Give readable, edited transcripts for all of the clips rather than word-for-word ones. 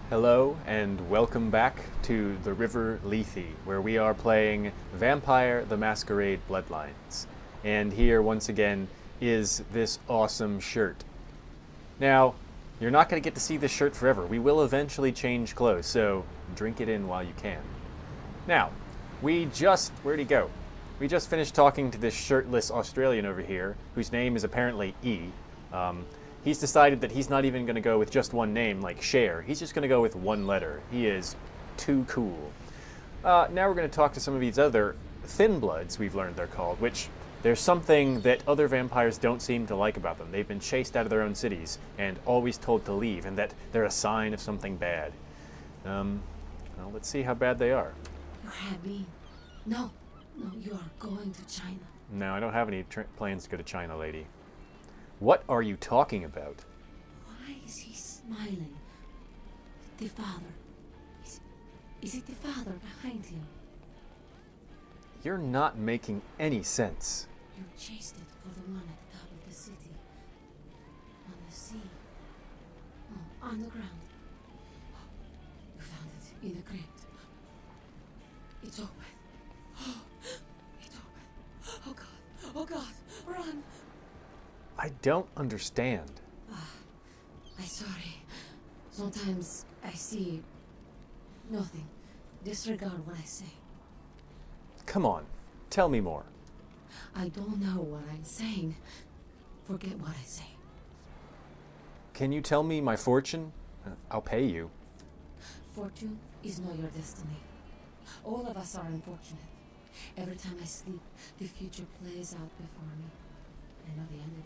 Hello and welcome back to the River Lethe, where we are playing Vampire the Masquerade Bloodlines. And here, once again, is this awesome shirt. Now, you're not going to get to see this shirt forever. We will eventually change clothes, so drink it in while you can. Now, where'd he go? We just finished talking to this shirtless Australian over here, whose name is apparently E. He's decided that he's not even going to go with just one name like Cher. He's just going to go with one letter. He is too cool. Now we're going to talk to some of these other thin bloods, we've learned they're called, which there's something that other vampires don't seem to like about them. They've been chased out of their own cities and always told to leave, and that they're a sign of something bad. Well, let's see how bad they are. You had me. No, you are going to China. No, I don't have any plans to go to China, lady. What are you talking about? Why is he smiling? The father. Is it the father behind him? You're not making any sense. You chased it for the one at the top of the city. On the sea. Oh, on the ground. You found it in the crypt. It's open. It's open. Oh God, run! I don't understand. I'm sorry. Sometimes I see nothing. Disregard what I say. Come on, tell me more. I don't know what I'm saying. Forget what I say. Can you tell me my fortune? I'll pay you. Fortune is not your destiny. All of us are unfortunate. Every time I sleep, the future plays out before me. I know the ending.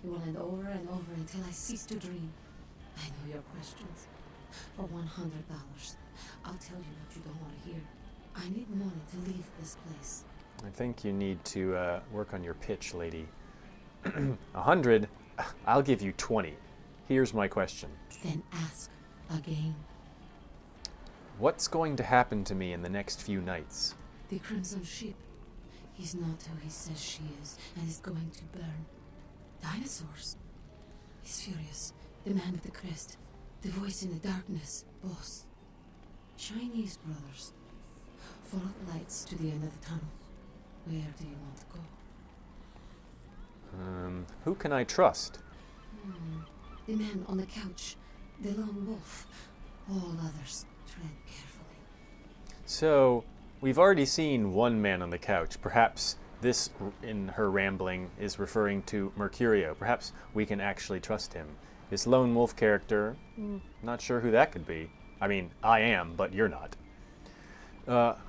It will end over and over until I cease to dream. I know your questions. For $100, I'll tell you what you don't want to hear. I need money to leave this place. I think you need to work on your pitch, lady. 100? I'll give you 20. Here's my question. Then ask again. What's going to happen to me in the next few nights? The Crimson Ship. He's not who he says she is, and is going to burn. Dinosaurs. He's furious. The man with the crest. The voice in the darkness. Boss. Chinese brothers. Follow the lights to the end of the tunnel. Where do you want to go? Who can I trust? The man on the couch. The lone wolf. All others. Tread carefully. So, we've already seen one man on the couch. Perhaps this, in her rambling, is referring to Mercurio. Perhaps we can actually trust him. This lone wolf character, not sure who that could be. I mean, I am, but you're not.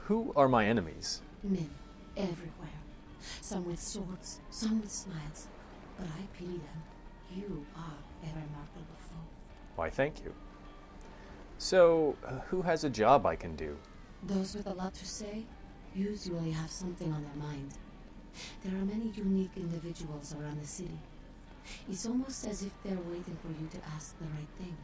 Who are my enemies? Men, everywhere. Some with swords, some with smiles. But I pity them. You are a remarkable foe. Why, thank you. So, who has a job I can do? Those with a lot to say usually have something on their mind. There are many unique individuals around the city. It's almost as if they're waiting for you to ask the right thing.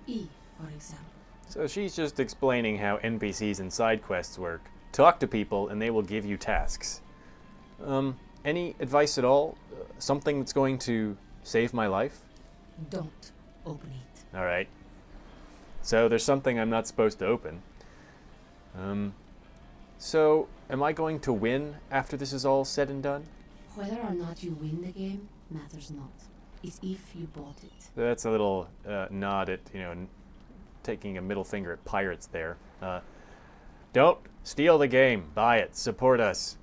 E, for example. So she's just explaining how NPCs and side quests work. Talk to people and they will give you tasks. Any advice at all? Something that's going to save my life? Don't open it. Alright. So there's something I'm not supposed to open. So, am I going to win after this is all said and done? Whether or not you win the game matters not. It's if you bought it. That's a little nod at, taking a middle finger at pirates there. Don't steal the game. Buy it. Support us.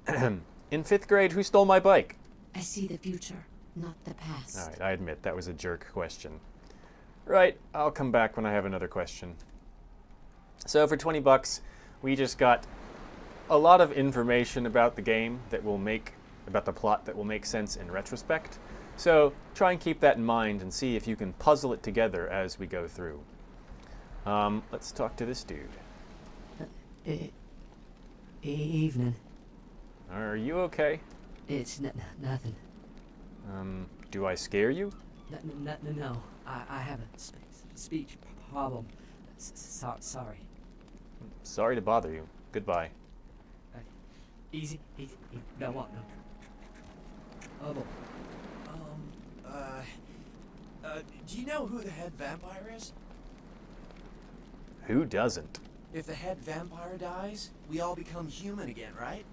In 5th grade, who stole my bike? I see the future, not the past. Alright, I admit, that was a jerk question. Right, I'll come back when I have another question. So for 20 bucks, we just got a lot of information about the game about the plot that will make sense in retrospect. So try and keep that in mind and see if you can puzzle it together as we go through. Let's talk to this dude. Evening. Are you okay? It's nothing. Do I scare you? No. I have a speech problem. Sorry. Sorry to bother you. Goodbye. Easy. No, what? No. Do you know who the head vampire is? Who doesn't? If the head vampire dies, we all become human again, right?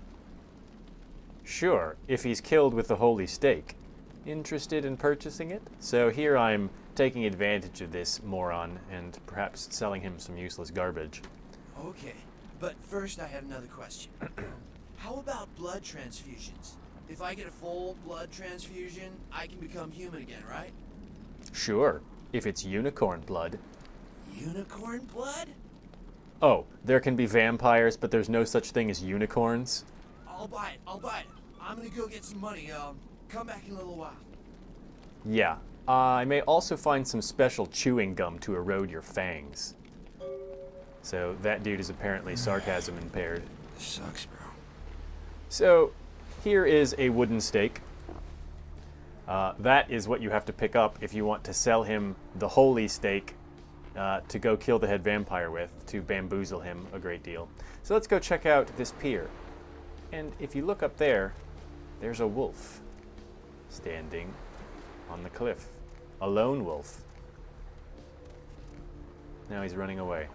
Sure, if he's killed with the holy stake. Interested in purchasing it? So here I'm taking advantage of this moron and perhaps selling him some useless garbage. Okay, but first I had another question. How about blood transfusions? If I get a full blood transfusion, I can become human again, right? Sure, if it's unicorn blood. Unicorn blood? Oh, there can be vampires, but there's no such thing as unicorns? I'll buy it, I'm gonna go get some money, come back in a little while. Yeah, I may also find some special chewing gum to erode your fangs. So that dude is apparently sarcasm impaired. Sucks, bro. So here is a wooden stake. That is what you have to pick up if you want to sell him the holy stake to go kill the head vampire with, to bamboozle him a great deal. So let's go check out this pier. And if you look up there, there's a wolf standing on the cliff. A lone wolf. Now he's running away.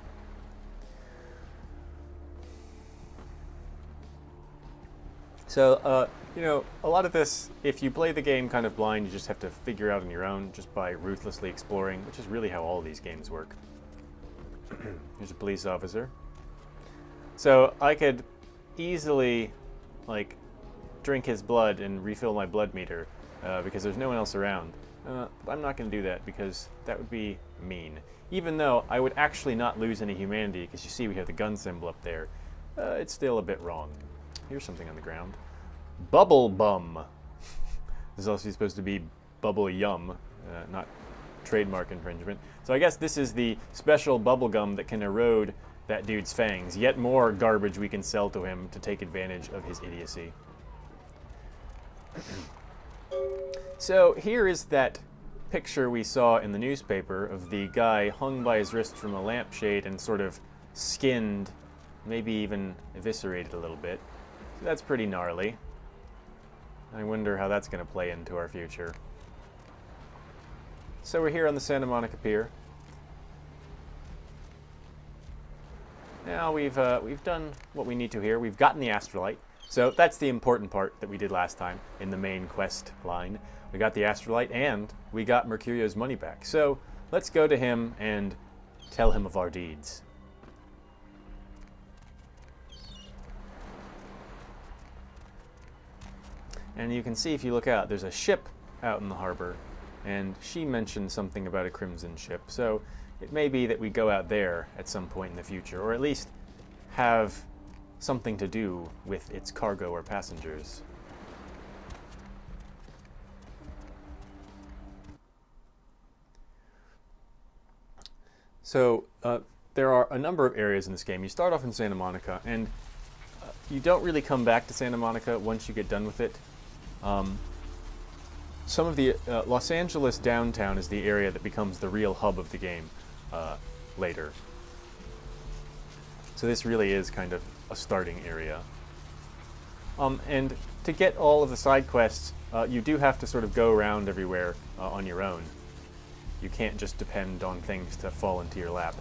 So, you know, a lot of this, if you play the game kind of blind, you just have to figure out on your own just by ruthlessly exploring, which is really how all these games work. Here's a police officer. So I could easily, like, drink his blood and refill my blood meter because there's no one else around. But I'm not going to do that because that would be mean. Even though I would actually not lose any humanity because you see we have the gun symbol up there. It's still a bit wrong. Here's something on the ground. Bubble Bum. This is also supposed to be Bubble Yum, not trademark infringement. So I guess this is the special bubble gum that can erode that dude's fangs. Yet more garbage we can sell to him to take advantage of his idiocy. So here is that picture we saw in the newspaper of the guy hung by his wrist from a lampshade and sort of skinned, maybe even eviscerated a little bit. So that's pretty gnarly. I wonder how that's going to play into our future. So we're here on the Santa Monica Pier. Now we've done what we need to here. We've gotten the astrolite. So that's the important part that we did last time in the main quest line. We got the astrolite and we got Mercurio's money back. So let's go to him and tell him of our deeds. And you can see if you look out, there's a ship out in the harbor, and she mentioned something about a crimson ship. So it may be that we go out there at some point in the future, or at least have something to do with its cargo or passengers. So there are a number of areas in this game. You start off in Santa Monica, and you don't really come back to Santa Monica once you get done with it. Some of the Los Angeles downtown is the area that becomes the real hub of the game later. So this really is kind of a starting area. And to get all of the side quests, you do have to sort of go around everywhere on your own. You can't just depend on things to fall into your lap.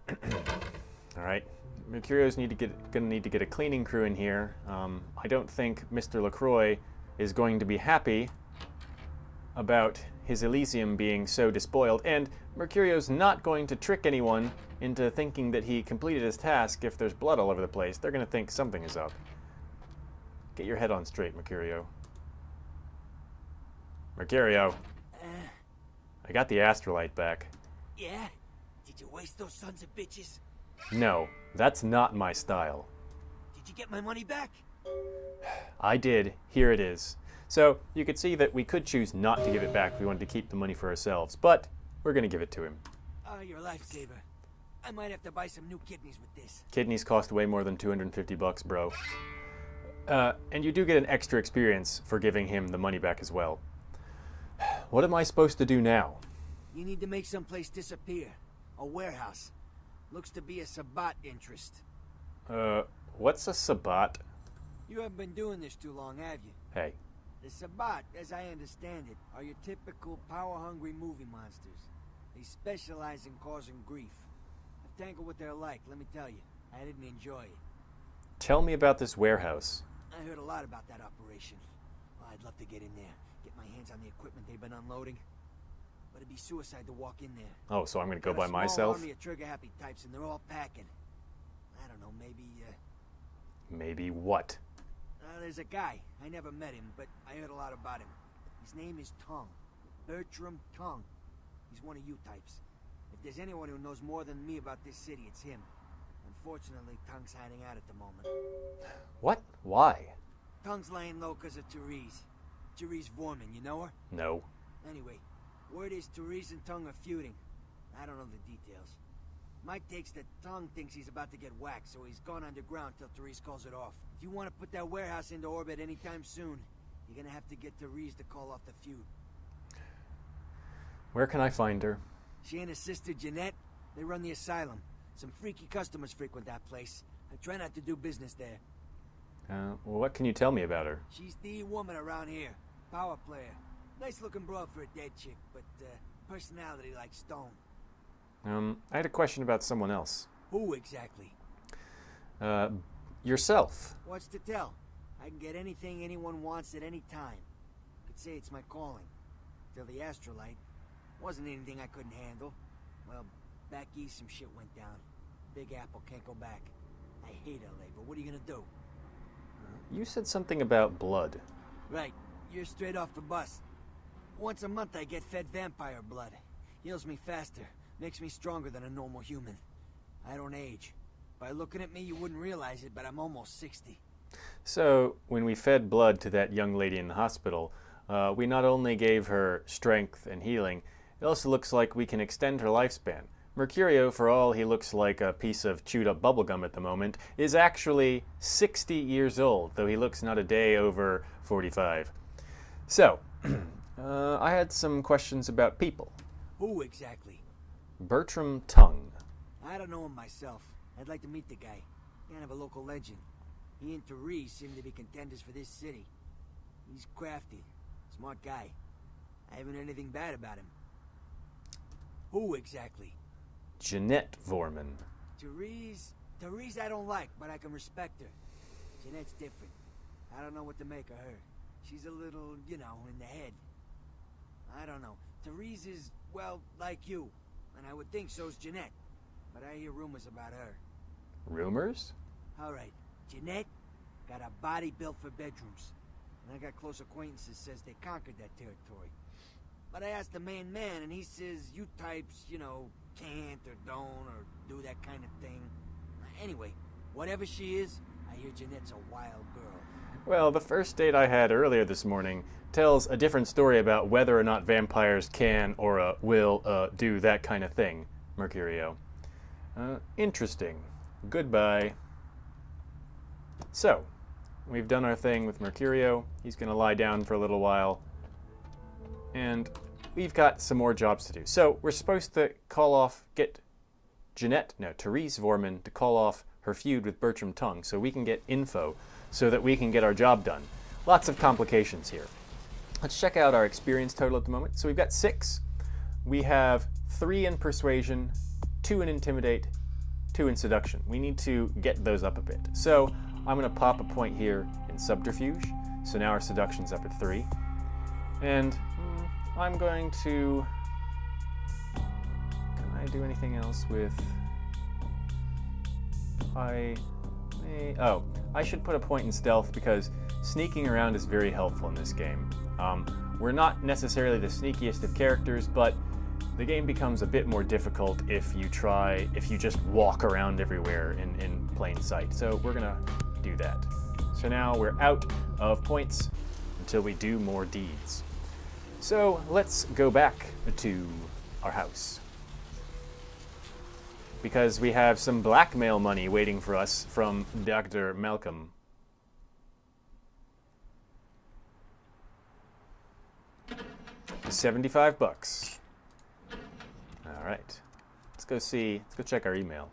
All right. Mercurio's gonna need to get a cleaning crew in here. I don't think Mr. LaCroix is going to be happy about his Elysium being so despoiled, and Mercurio's not going to trick anyone into thinking that he completed his task if there's blood all over the place. They're gonna think something is up. Get your head on straight, Mercurio. Mercurio. I got the astrolite back. Yeah? Did you waste those sons of bitches? No, that's not my style. Did you get my money back? I did. Here it is. So you could see that we could choose not to give it back if we wanted to keep the money for ourselves, but we're going to give it to him. Oh, you're a lifesaver. I might have to buy some new kidneys with this. Kidneys cost way more than $250, bro. And you do get an extra experience for giving him the money back as well. What am I supposed to do now? You need to make someplace disappear. A warehouse. Looks to be a Sabbat interest. What's a Sabbat? You haven't been doing this too long, have you? Hey. The Sabbat, as I understand it, are your typical power-hungry movie monsters. They specialize in causing grief. I've tangled what they're like, let me tell you. I didn't enjoy it. Tell me about this warehouse. I heard a lot about that operation. Well, I'd love to get in there, get my hands on the equipment they've been unloading. But it'd be suicide to walk in there. Oh, so I'm going to go Got a by small myself? army of trigger-happy types, and they're all packing. I don't know, maybe, Maybe what? there's a guy. I never met him, but I heard a lot about him. His name is Tongue. Bertram Tongue. He's one of you types. If there's anyone who knows more than me about this city, it's him. Unfortunately, Tongue's hiding out at the moment. What? Why? Tongue's laying low because of Therese. Therese Vorman, you know her? No. Anyway, word is Therese and Tongue are feuding. I don't know the details. Mike takes that Tongue thinks he's about to get whacked, so he's gone underground till Therese calls it off. If you want to put that warehouse into orbit anytime soon, you're gonna have to get Therese to call off the feud. Where can I find her? She and her sister Jeanette, they run the asylum. Some freaky customers frequent that place. I try not to do business there. Well, what can you tell me about her? She's the woman around here. Power player. Nice looking broad for a dead chick, but personality like stone. I had a question about someone else. Who exactly? Yourself. What's to tell? I can get anything anyone wants at any time. Could say it's my calling. Till the astrolite. Wasn't anything I couldn't handle. Well, back east some shit went down. Big Apple can't go back. I hate LA, but what are you gonna do? You said something about blood. Right. You're straight off the bus. Once a month I get fed vampire blood. Heals me faster. Makes me stronger than a normal human. I don't age. By looking at me, you wouldn't realize it, but I'm almost 60. So, when we fed blood to that young lady in the hospital, we not only gave her strength and healing, it also looks like we can extend her lifespan. Mercurio, for all he looks like a piece of chewed-up bubblegum at the moment, is actually 60 years old, though he looks not a day over 45. So, I had some questions about people. Who exactly? Bertram Tongue. I don't know him myself. I'd like to meet the guy. Kind of a local legend. He and Therese seem to be contenders for this city. He's crafty. Smart guy. I haven't heard anything bad about him. Who exactly? Jeanette Vorman. Therese I don't like, but I can respect her. Jeanette's different. I don't know what to make of her. She's a little, you know, in the head. I don't know. Therese is, well, like you. And I would think so's Jeanette. But I hear rumors about her. Rumors? Alright, Jeanette got a body built for bedrooms. And I got close acquaintances says they conquered that territory. But I asked the main man and he says you types, you know, can't or don't or do that kind of thing. Anyway, whatever she is, I hear Jeanette's a wild girl. Well, the first date I had earlier this morning tells a different story about whether or not vampires can or will do that kind of thing, Mercurio. Interesting. Goodbye. So, we've done our thing with Mercurio. He's going to lie down for a little while. And we've got some more jobs to do. So, we're supposed to get Therese Vorman to call off her feud with Bertram Tongue so we can get info so that we can get our job done. Lots of complications here. Let's check out our experience total at the moment. So we've got 6. We have 3 in Persuasion, 2 in Intimidate, 2 in Seduction. We need to get those up a bit. So I'm going to pop a point here in Subterfuge. So now our Seduction's up at 3. And I'm going to... Can I do anything else with... I should put a point in Stealth because sneaking around is very helpful in this game. We're not necessarily the sneakiest of characters, but the game becomes a bit more difficult if you just walk around everywhere in plain sight. So we're gonna do that. So now we're out of points until we do more deeds. So let's go back to our house, because we have some blackmail money waiting for us from Dr. Malcolm. $75. All right, let's go check our email.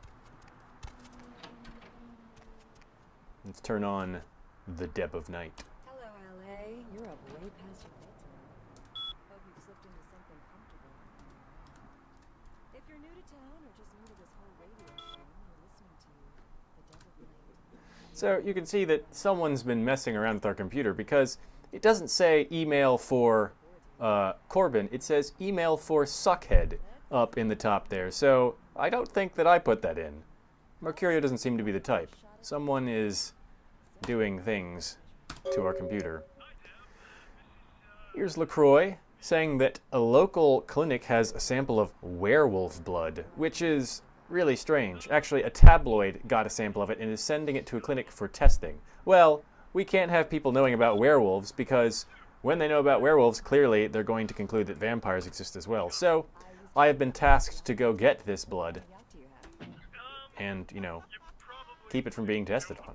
Let's turn on the Deb of Night. Hello, LA. You're up way past your bedtime. Hope you've slipped into something comfortable. So you can see that someone's been messing around with our computer because it doesn't say email for Corbin, it says email for Suckhead up in the top there. So I don't think that I put that in. Mercurio doesn't seem to be the type. Someone is doing things to our computer. Here's LaCroix saying that a local clinic has a sample of werewolf blood, which is really strange. Actually, a tabloid got a sample of it and is sending it to a clinic for testing. Well, we can't have people knowing about werewolves because when they know about werewolves, clearly they're going to conclude that vampires exist as well. So I have been tasked to go get this blood and, you know, keep it from being tested on.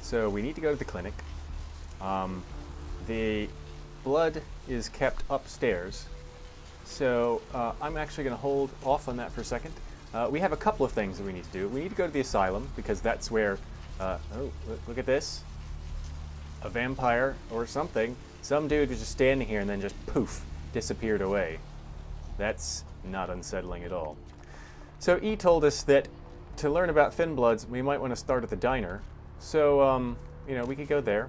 So we need to go to the clinic. The blood is kept upstairs. So I'm actually going to hold off on that for a second. We have a couple of things that we need to do. We need to go to the asylum because that's where, oh, look at this. A vampire or something. Some dude was just standing here and then just poof, disappeared away. That's not unsettling at all. So E told us that to learn about Thin Bloods, we might want to start at the diner. So, you know, we could go there.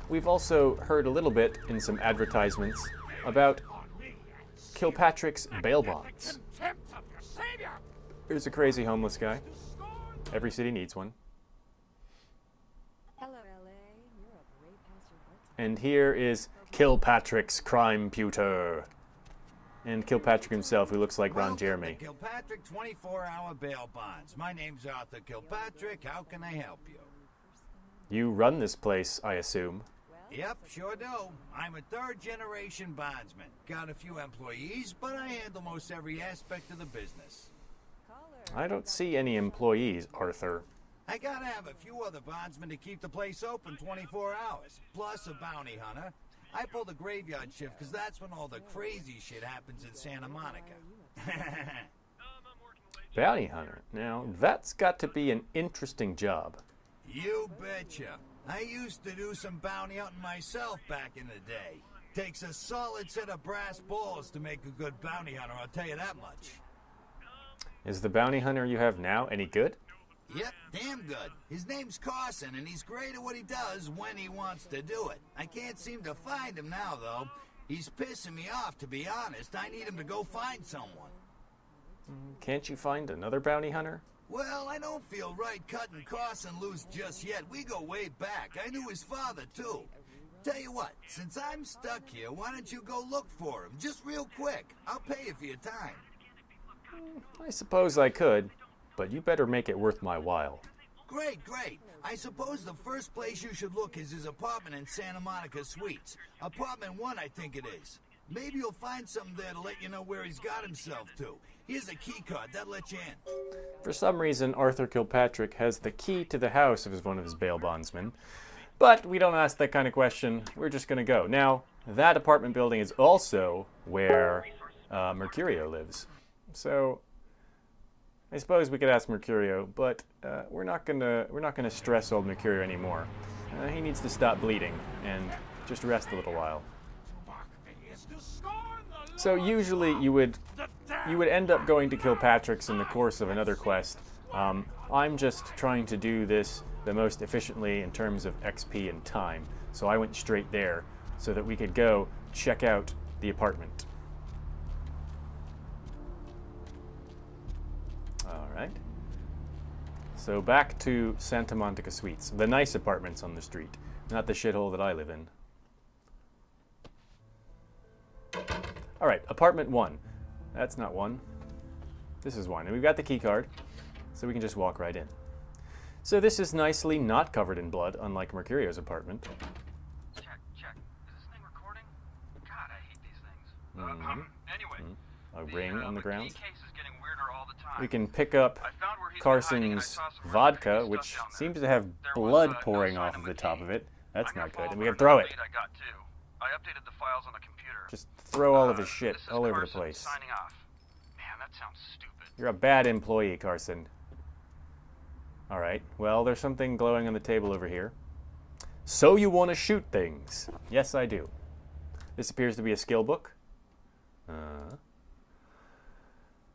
We've also heard a little bit in some advertisements about Kilpatrick's bail bonds. Here's a crazy homeless guy. Every city needs one. Hello, LA. You're up way past your bedtime. And here is Kilpatrick's crime pewter. And Kilpatrick himself, who looks like Ron Jeremy. Kilpatrick 24-hour bail bonds. My name's Arthur Kilpatrick. How can I help you? You run this place, I assume. Yep, sure do. I'm a third-generation bondsman. Got a few employees, but I handle most every aspect of the business. I don't see any employees, Arthur. I gotta have a few other bondsmen to keep the place open 24 hours, plus a bounty hunter. I pull the graveyard shift because that's when all the crazy shit happens in Santa Monica. Bounty hunter. Now, that's got to be an interesting job. You betcha. I used to do some bounty hunting myself back in the day. Takes a solid set of brass balls to make a good bounty hunter, I'll tell you that much. Is the bounty hunter you have now any good? Yep, damn good. His name's Carson, and he's great at what he does when he wants to do it. I can't seem to find him now, though. He's pissing me off, to be honest. I need him to go find someone. Can't you find another bounty hunter? Well, I don't feel right cutting Carson loose just yet. We go way back. I knew his father, too. Tell you what, since I'm stuck here, why don't you go look for him? Just real quick. I'll pay you for your time. I suppose I could, but you better make it worth my while. Great, great. I suppose the first place you should look is his apartment in Santa Monica Suites. Apartment 1, I think it is. Maybe you'll find something there to let you know where he's got himself to. Here's a key card. That'll let you in. For some reason, Arthur Kilpatrick has the key to the house of one of his bail bondsmen. But we don't ask that kind of question. We're just going to go. Now, that apartment building is also where Mercurio lives. So I suppose we could ask Mercurio, but we're not gonna stress old Mercurio anymore. He needs to stop bleeding and just rest a little while. So usually you would end up going to Kilpatrick's in the course of another quest. I'm just trying to do this the most efficiently in terms of XP and time, so I went straight there so that we could go check out the apartment. Alright. So back to Santa Monica Suites, the nice apartments on the street, not the shithole that I live in. Alright, apartment 1. That's not 1. This is 1. And we've got the key card, so we can just walk right in. So this is nicely not covered in blood, unlike Mercurio's apartment. Check. Is this thing recording? God, I hate these things. Anyway. A ring on the ground. Case is getting weirder all the time. We can pick up I found where he's been hiding, and I Carson's saw some vodka, really creepy which stuff down there. seems to have There was, blood no pouring sign off of the a top key. of it. That's On your not good. And phone, we can there's throw a it. lead I got too. I updated the files on the computer. Just throw all of his shit This is all over the Carson place. Signing off. Man, that sounds stupid. You're a bad employee, Carson. Alright, well, there's something glowing on the table over here. So you want to shoot things? Yes, I do. This appears to be a skill book.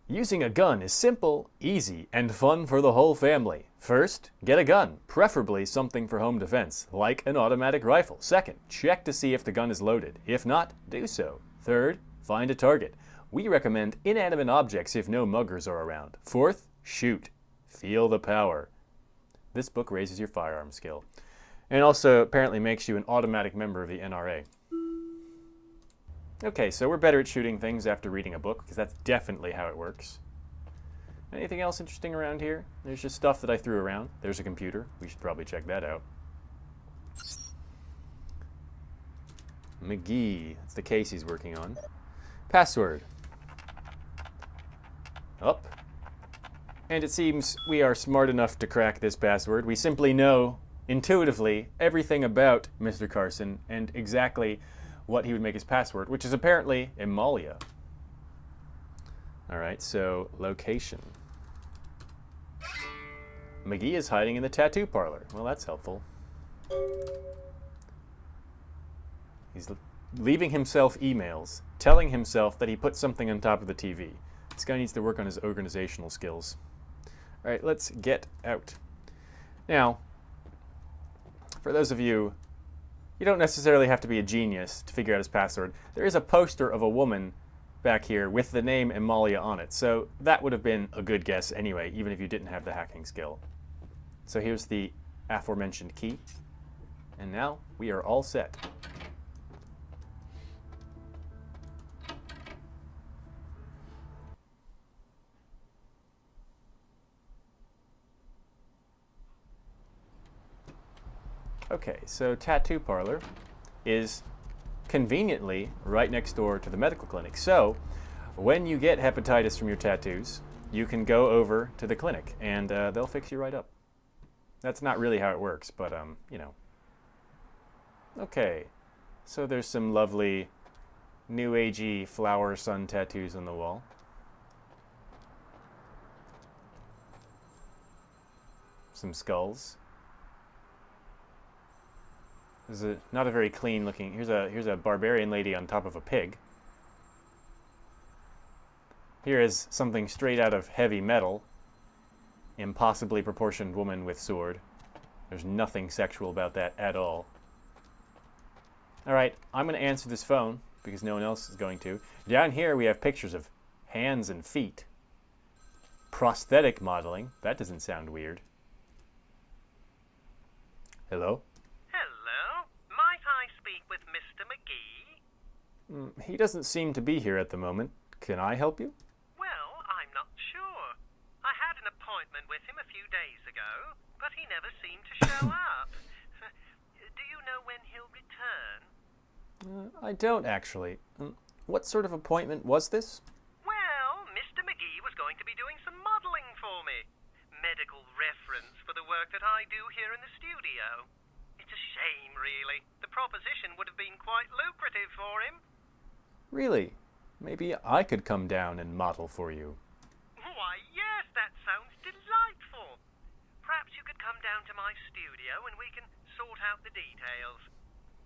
Using a gun is simple, easy, and fun for the whole family. First, get a gun, preferably something for home defense, like an automatic rifle. Second, check to see if the gun is loaded. If not, do so. Third, find a target. We recommend inanimate objects if no muggers are around. Fourth, shoot. Feel the power. This book raises your firearm skill. And also apparently makes you an automatic member of the NRA. Okay, so we're better at shooting things after reading a book, because that's definitely how it works. Anything else interesting around here? There's just stuff that I threw around. There's a computer. We should probably check that out. McGee. That's the case he's working on. Password. Up. And it seems we are smart enough to crack this password. We simply know, intuitively, everything about Mr. Carson and exactly what he would make his password, which is apparently Emalia. Alright, so location. McGee is hiding in the tattoo parlor. Well, that's helpful. He's leaving himself emails, telling himself that he put something on top of the TV. This guy needs to work on his organizational skills. Alright, let's get out. Now, for those of you, you don't necessarily have to be a genius to figure out his password. There is a poster of a woman back here with the name Emalia on it, so that would have been a good guess anyway, even if you didn't have the hacking skill. So here's the aforementioned key, and now we are all set. Okay, so Tattoo Parlor is conveniently right next door to the medical clinic. So when you get hepatitis from your tattoos, you can go over to the clinic and they'll fix you right up. That's not really how it works, but you know. Okay, so there's some lovely new agey flower sun tattoos on the wall. Some skulls. This is not a very clean looking. Here's a barbarian lady on top of a pig. Here is something straight out of heavy metal. Impossibly proportioned woman with sword. There's nothing sexual about that at all. Alright, I'm going to answer this phone because no one else is going to. Down here we have pictures of hands and feet. Prosthetic modeling. That doesn't sound weird. Hello? With Mr. McGee? He doesn't seem to be here at the moment. Can I help you? Well, I'm not sure. I had an appointment with him a few days ago, but he never seemed to show up. Do you know when he'll return? I don't, actually. What sort of appointment was this? Well, Mr. McGee was going to be doing some modeling for me. Medical reference for the work that I do here in the studio. It's a shame, really. The proposition would have been quite lucrative for him. Really? Maybe I could come down and model for you. Why, yes, that sounds delightful. Perhaps you could come down to my studio and we can sort out the details.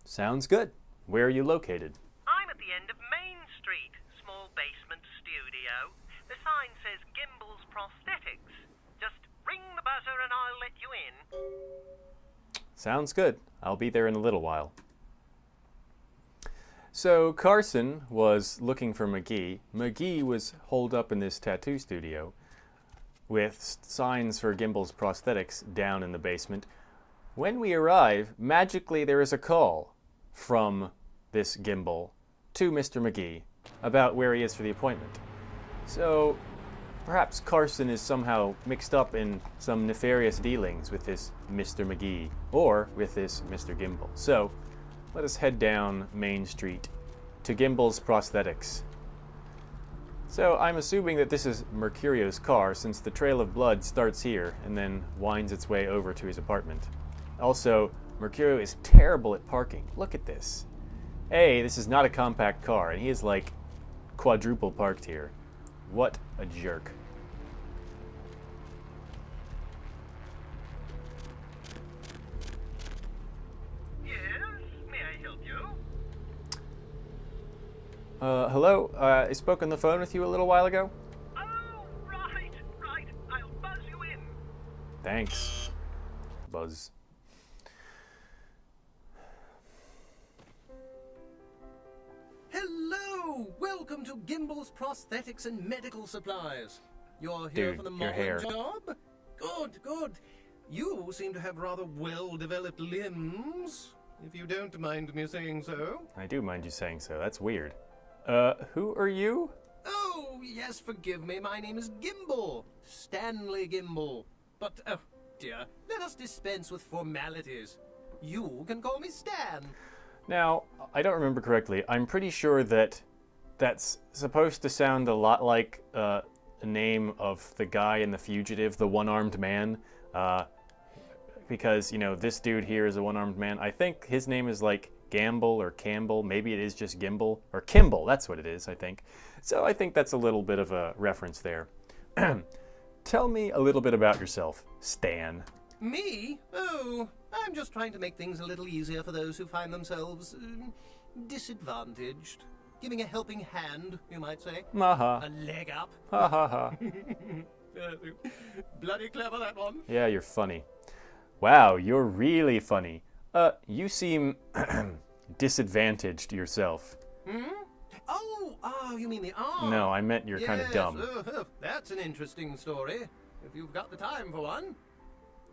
Sounds good. Where are you located? I'm at the end of Main Street, small basement studio. The sign says Gimbel's Prosthetics. Just ring the buzzer and I'll let you in. Sounds good. I'll be there in a little while. So Carson was looking for McGee. McGee was holed up in this tattoo studio with signs for Gimbel's Prosthetics down in the basement. When we arrive, magically there is a call from this Gimbel to Mr. McGee about where he is for the appointment. So perhaps Carson is somehow mixed up in some nefarious dealings with this Mr. McGee or with this Mr. Gimbel. So let us head down Main Street to Gimbel's Prosthetics. So I'm assuming that this is Mercurio's car since the trail of blood starts here and then winds its way over to his apartment. Also, Mercurio is terrible at parking. Look at this. A, this is not a compact car and he is like quadruple parked here. What a jerk. Hello? I spoke on the phone with you a little while ago? Oh, right. I'll buzz you in. Thanks. Buzz. Hello! Welcome to Gimbel's Prosthetics and Medical Supplies. You're here Dude, for the your modeling hair. job? Good. You seem to have rather well-developed limbs, if you don't mind me saying so. I do mind you saying so. That's weird. Who are you? Oh, yes, forgive me. My name is Gimbel. Stanley Gimbel. But, oh, dear, let us dispense with formalities. You can call me Stan. Now, I don't remember correctly. I'm pretty sure that that's supposed to sound a lot like a name of the guy in The Fugitive, the one-armed man. Because, you know, this dude here is a one-armed man. I think his name is like Gamble or Campbell. Maybe it is just Gimbel. Or Kimball, that's what it is, I think. So I think that's a little bit of a reference there. Tell me a little bit about yourself, Stan. Me? Oh, I'm just trying to make things a little easier for those who find themselves disadvantaged. Giving a helping hand, you might say. Ha-ha. A leg up. Ha-ha-ha. Bloody clever, that one. Yeah, you're funny. Wow, you're really funny. You seem disadvantaged yourself. Hmm? Oh, you mean the arm? No, I meant you're kind of dumb. That's an interesting story, if you've got the time for one.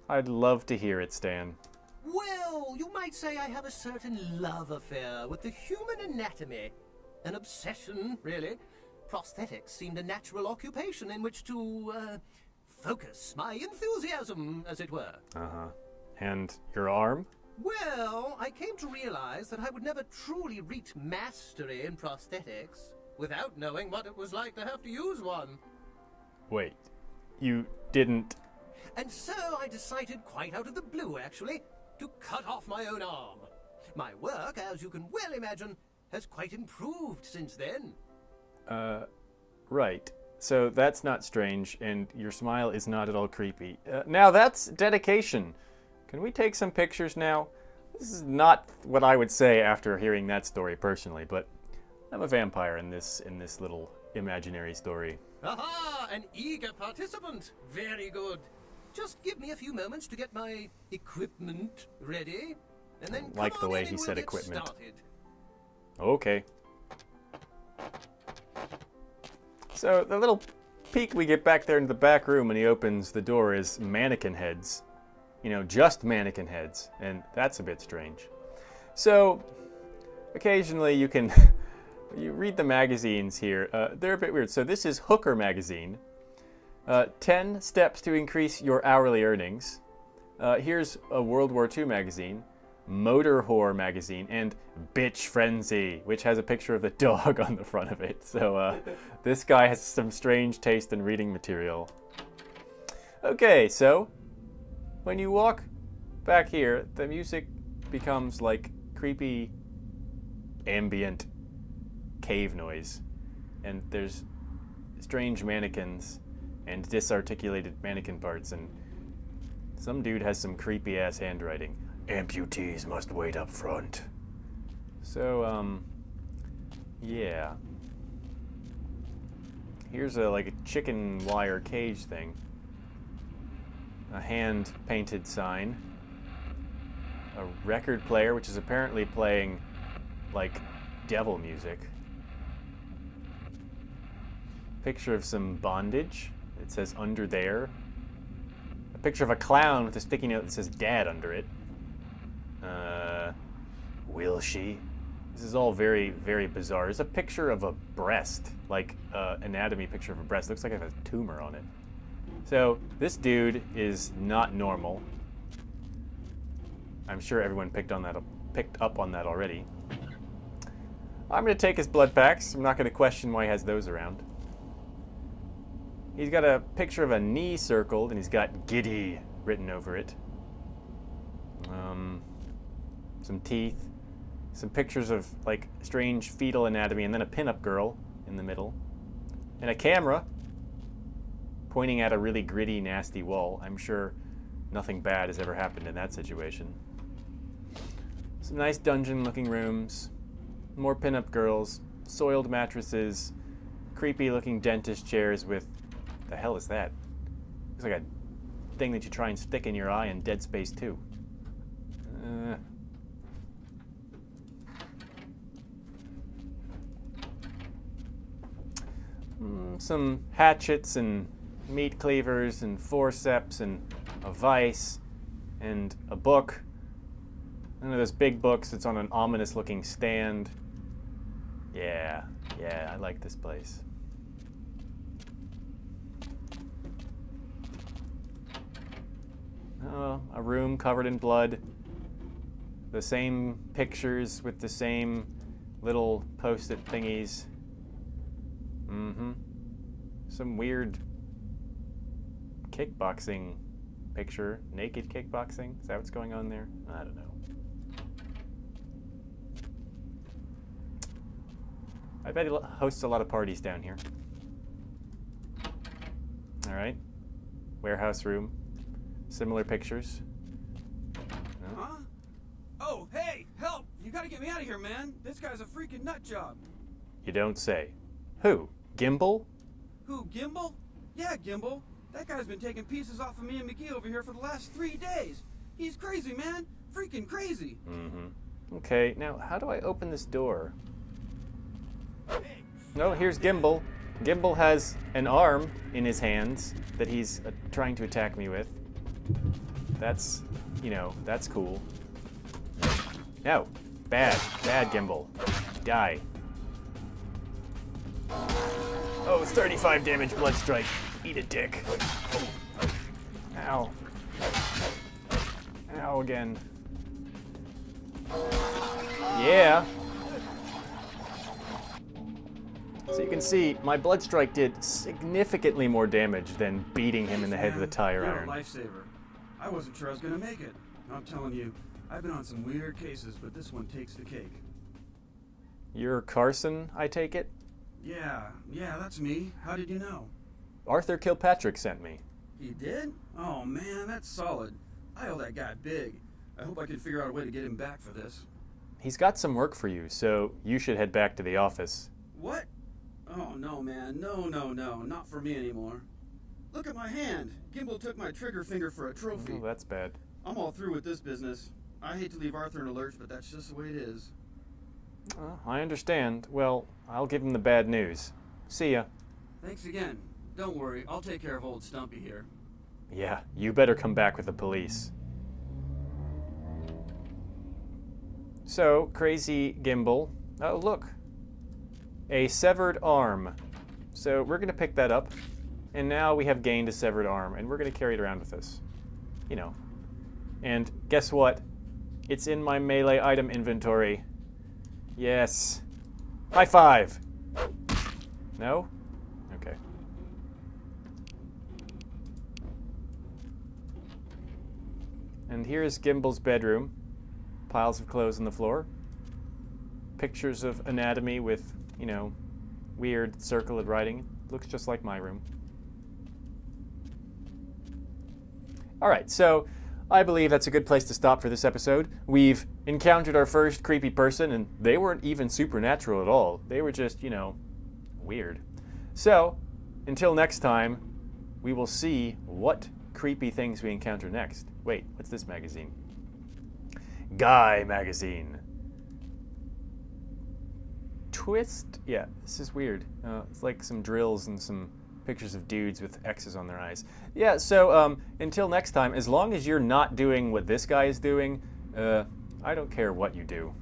I'd love to hear it, Stan. Well, you might say I have a certain love affair with the human anatomy. An obsession, really. Prosthetics seemed a natural occupation in which to, focus my enthusiasm, as it were. Uh-huh. And your arm? Well, I came to realize that I would never truly reach mastery in prosthetics without knowing what it was like to have to use one. Wait, you didn't... And so I decided, quite out of the blue actually, to cut off my own arm. My work, as you can well imagine, has quite improved since then. Right. So that's not strange, and your smile is not at all creepy. Now that's dedication. Can we take some pictures now? This is not what I would say after hearing that story personally, but I'm a vampire in this little imaginary story. Aha! An eager participant. Very good. Just give me a few moments to get my equipment ready, and then Like come the on way in he and said we'll get equipment. started. Okay. So the little peek we get back there into the back room when he opens the door is mannequin heads. You know, just mannequin heads, and that's a bit strange. So, occasionally you can, you read the magazines here. They're a bit weird. So this is Hooker magazine. 10 steps to increase your hourly earnings. Here's a World War II magazine, Motor Whore magazine, and Bitch Frenzy, which has a picture of the dog on the front of it. So this guy has some strange taste in reading material. Okay, so when you walk back here, the music becomes like creepy ambient cave noise. And there's strange mannequins and disarticulated mannequin parts, and some dude has some creepy ass handwriting. Amputees must wait up front. So, yeah. Here's like a chicken wire cage thing. A hand-painted sign. A record player, which is apparently playing, like, devil music. Picture of some bondage. It says under there. A picture of a clown with a sticky note that says dad under it. Will she? This is all very, very bizarre. There's a picture of a breast, like anatomy picture of a breast. Looks like it has a tumor on it. So this dude is not normal. I'm sure everyone picked up on that already. I'm going to take his blood packs. I'm not going to question why he has those around. He's got a picture of a knee circled, and he's got Giddy written over it. Some teeth. Some pictures of, like, strange fetal anatomy, and then a pinup girl in the middle. And a camera pointing at a really gritty, nasty wall. I'm sure nothing bad has ever happened in that situation. Some nice dungeon-looking rooms. More pinup girls. soiled mattresses, creepy looking dentist chairs with, the hell is that? Looks like a thing that you try and stick in your eye in Dead Space 2. Some hatchets and meat cleavers and forceps and a vise and a book. One of those big books that's on an ominous looking stand. Yeah, I like this place. Oh, a room covered in blood. The same pictures with the same little post-it thingies. Some weird kickboxing picture. Naked kickboxing? Is that what's going on there? I don't know. I bet he hosts a lot of parties down here. Alright. Warehouse room. Similar pictures. No? Huh? Oh, hey, help! You gotta get me out of here, man. This guy's a freaking nut job. You don't say. Who? Gimbel? Who, Gimbel? Yeah, Gimbel. That guy's been taking pieces off of me and McGee over here for the last 3 days. He's crazy, man. Freaking crazy. Okay, now how do I open this door? No, here's Gimbel. Gimbel has an arm in his hands that he's trying to attack me with. That's, that's cool. No, bad Gimbel. Die. Oh, 35 damage blood strike. Eat a dick. Ow. Ow again. Yeah. So you can see, my blood strike did significantly more damage than beating him in the head with a tire You're iron. a lifesaver. I wasn't sure I was gonna make it. I'm telling you, I've been on some weird cases, but this one takes the cake. You're Carson, I take it? Yeah, that's me. How did you know? Arthur Kilpatrick sent me. He did? Oh man, that's solid. I owe that guy big. I hope I can figure out a way to get him back for this. He's got some work for you, so you should head back to the office. What? Oh no, man. No, not for me anymore. Look at my hand. Gimbel took my trigger finger for a trophy. Oh, that's bad. I'm all through with this business. I hate to leave Arthur in a lurch, but that's just the way it is. I understand. Well, I'll give him the bad news. See ya. Thanks again. Don't worry, I'll take care of old Stumpy here. Yeah, you better come back with the police. So, crazy Gimbel. Oh, look. A severed arm. So we're going to pick that up. And now we have gained a severed arm, and we're going to carry it around with us. And guess what? It's in my melee item inventory. Yes. High five. No? Okay. And here's Gimbel's bedroom. Piles of clothes on the floor. Pictures of anatomy with, weird circled writing. Looks just like my room. Alright, so I believe that's a good place to stop for this episode. We've encountered our first creepy person, and they weren't even supernatural at all. They were just, weird. So, until next time, we will see what creepy things we encounter next. Wait, what's this magazine? Guy magazine. Twist? Yeah, this is weird. It's like some drills and some pictures of dudes with X's on their eyes. Yeah, so until next time, as long as you're not doing what this guy is doing, I don't care what you do.